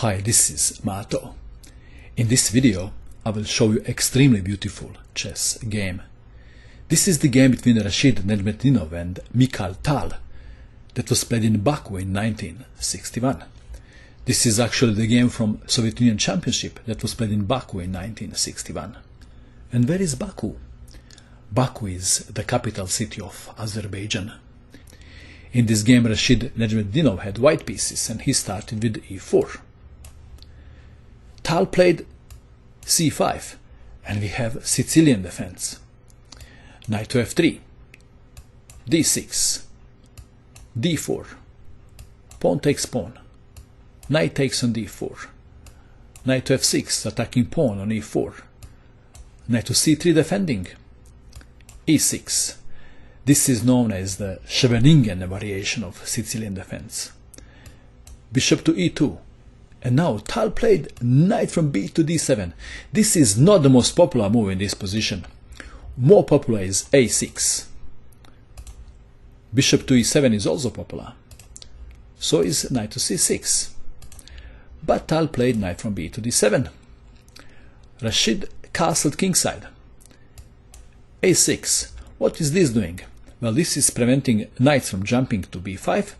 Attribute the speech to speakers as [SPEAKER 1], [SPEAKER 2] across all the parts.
[SPEAKER 1] Hi, this is Mato. In this video, I will show you extremely beautiful chess game. This is the game between Rashid Nesmedinov and Mikhail Tal that was played in Baku in 1961. This is actually the game from Soviet Union Championship that was played in Baku in 1961. And where is Baku? Baku is the capital city of Azerbaijan. In this game, Rashid Nesmedinov had white pieces and he started with e4. Tal played c5 and we have Sicilian defense. Knight to f3, d6, d4, pawn takes pawn, knight takes on d4, knight to f6, attacking pawn on e4, knight to c3 defending, e6. This is known as the Scheveningen variation of Sicilian defense. Bishop to e2. And now Tal played knight from b to d7. This is not the most popular move in this position. More popular is a6. Bishop to e7 is also popular. So is knight to c6. But Tal played knight from b to d7. Rashid castled kingside. a6. What is this doing? Well, this is preventing knights from jumping to b5.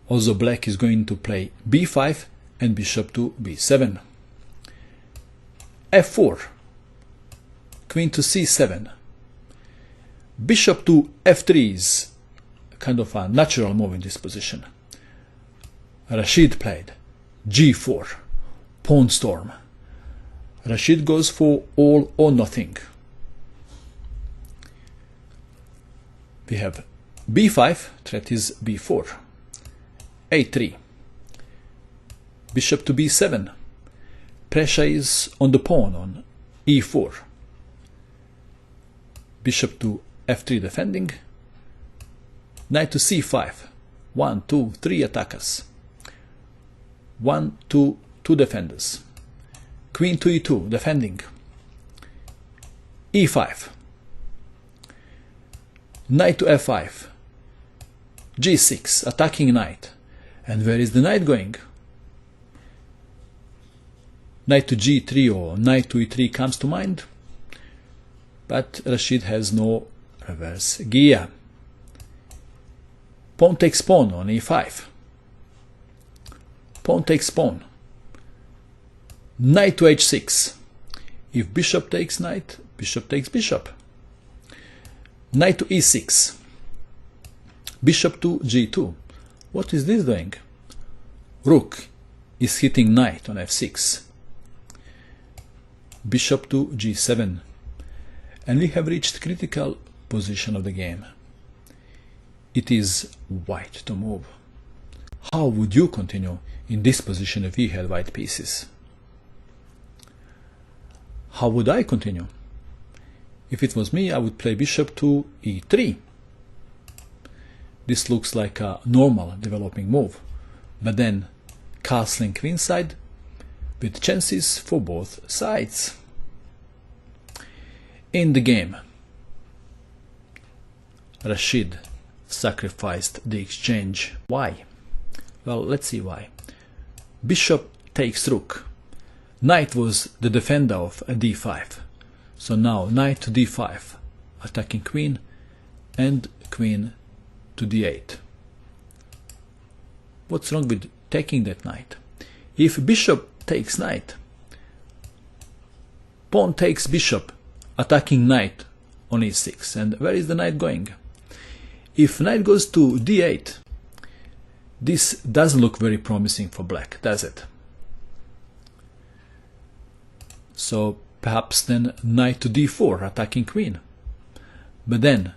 [SPEAKER 1] Also, black is going to play b5 and bishop to b7. f4, queen to c7. Bishop to f3 is kind of a natural move in this position. Rashid played g4, pawn storm. Rashid goes for all or nothing. We have b5, threat is b4, a3, bishop to b7, pressure is on the pawn on e4, bishop to f3 defending, knight to c5, 1, 2, 3 attackers, 1, 2, 2 defenders, queen to e2 defending, e5, knight to f5, g6, attacking knight. And where is the knight going? Knight to g3 or knight to e3 comes to mind, but Rashid has no reverse gear. Pawn takes pawn on e5. Pawn takes pawn. Knight to h6. If bishop takes knight, bishop takes bishop. Knight to e6. Bishop to g2. What is this doing? Rook is hitting knight on f6. Bishop to g7. And we have reached critical position of the game. It is white to move. How would you continue in this position if we had white pieces? How would I continue? If it was me, I would play bishop to e3. This looks like a normal developing move, but then castling queenside with chances for both sides. In the game, Rashid sacrificed the exchange. Why? Well, let's see why. Bishop takes rook. Knight was the defender of a d5. So now knight to d5, attacking queen, and queen to d8. What's wrong with taking that knight? If bishop takes knight, pawn takes bishop, attacking knight on e6. And where is the knight going? If knight goes to d8, this doesn't look very promising for black, does it? So perhaps then knight to d4, attacking queen. But then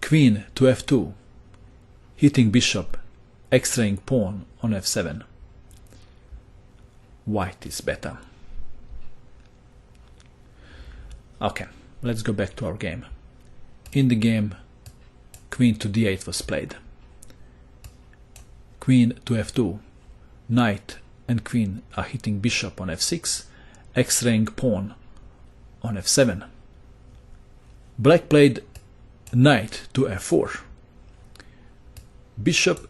[SPEAKER 1] queen to f2, hitting bishop, extraying pawn on f7. White is better. Okay, let's go back to our game. In the game, queen to d8 was played. Queen to f2, knight and queen are hitting bishop on f6, extraying pawn on f7. Black played knight to f4. Bishop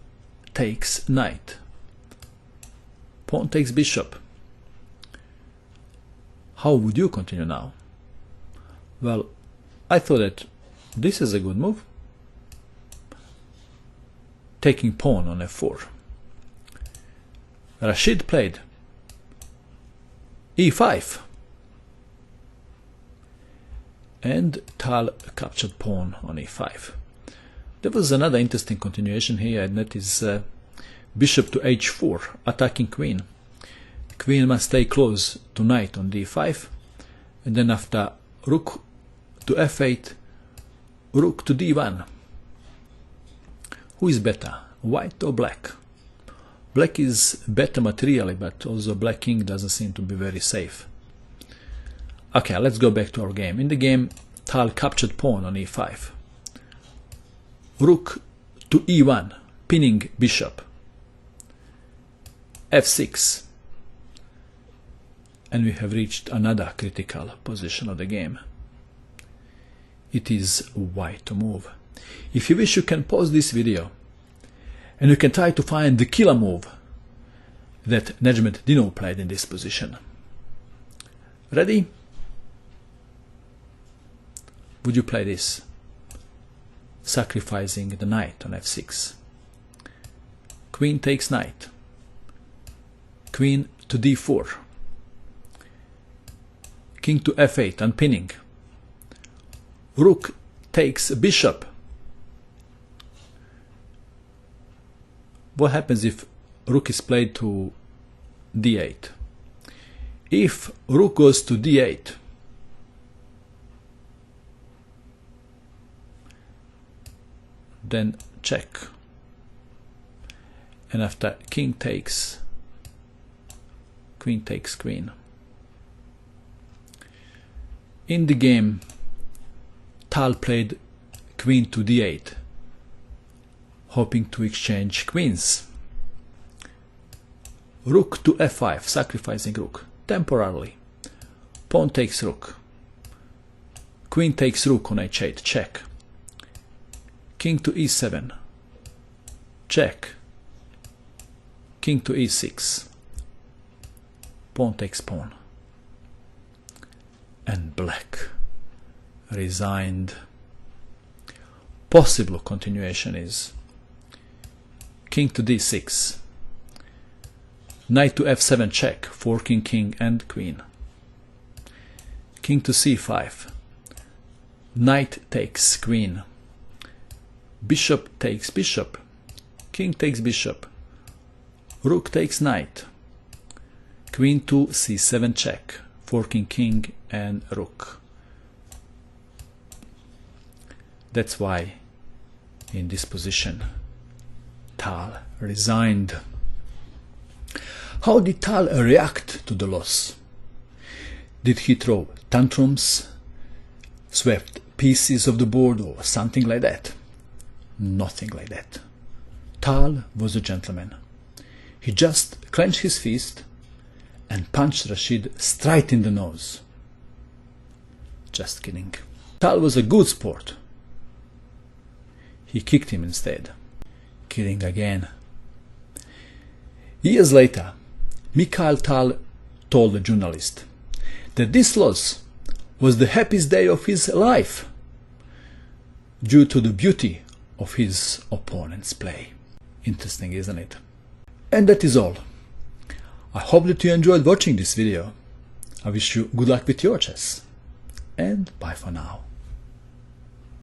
[SPEAKER 1] takes knight. Pawn takes bishop. How would you continue now? Well, I thought that this is a good move. Taking pawn on f4. Rashid played e5. And Tal captured pawn on e5. There was another interesting continuation here, and that is bishop to h4, attacking queen. Queen must stay close to knight on d5, and then after rook to f8, rook to d1. Who is better, white or black? Black is better materially, but also black king doesn't seem to be very safe. Okay, let's go back to our game. In the game, Tal captured pawn on e5. Rook to e1, pinning bishop. f6. And we have reached another critical position of the game. It is white to move. If you wish, you can pause this video and you can try to find the killer move that Nesmedinov played in this position. Ready? Would you play this? Sacrificing the knight on f6. Queen takes knight. Queen to d4. King to f8, unpinning. Rook takes bishop. What happens if rook is played to d8? If rook goes to d8, then check. And after king takes, queen takes queen. In the game, Tal played queen to d8, hoping to exchange queens. Rook to f5, sacrificing rook, temporarily. Pawn takes rook. Queen takes rook on h8, check. King to e7, check. King to e6, pawn takes pawn. And black resigned. Possible continuation is king to d6, knight to f7 check, forking king and queen. King to c5, knight takes queen. Bishop takes bishop, king takes bishop, rook takes knight, queen to c7 check, forking king and rook. That's why in this position Tal resigned. How did Tal react to the loss? Did he throw tantrums, swept pieces of the board or something like that? Nothing like that. Tal was a gentleman. He just clenched his fist and punched Rashid straight in the nose. Just kidding. Tal was a good sport. He kicked him instead. Kidding again. Years later, Mikhail Tal told a journalist that this loss was the happiest day of his life due to the beauty of his opponent's play. Interesting, isn't it? And that is all. I hope that you enjoyed watching this video. I wish you good luck with your chess. And bye for now.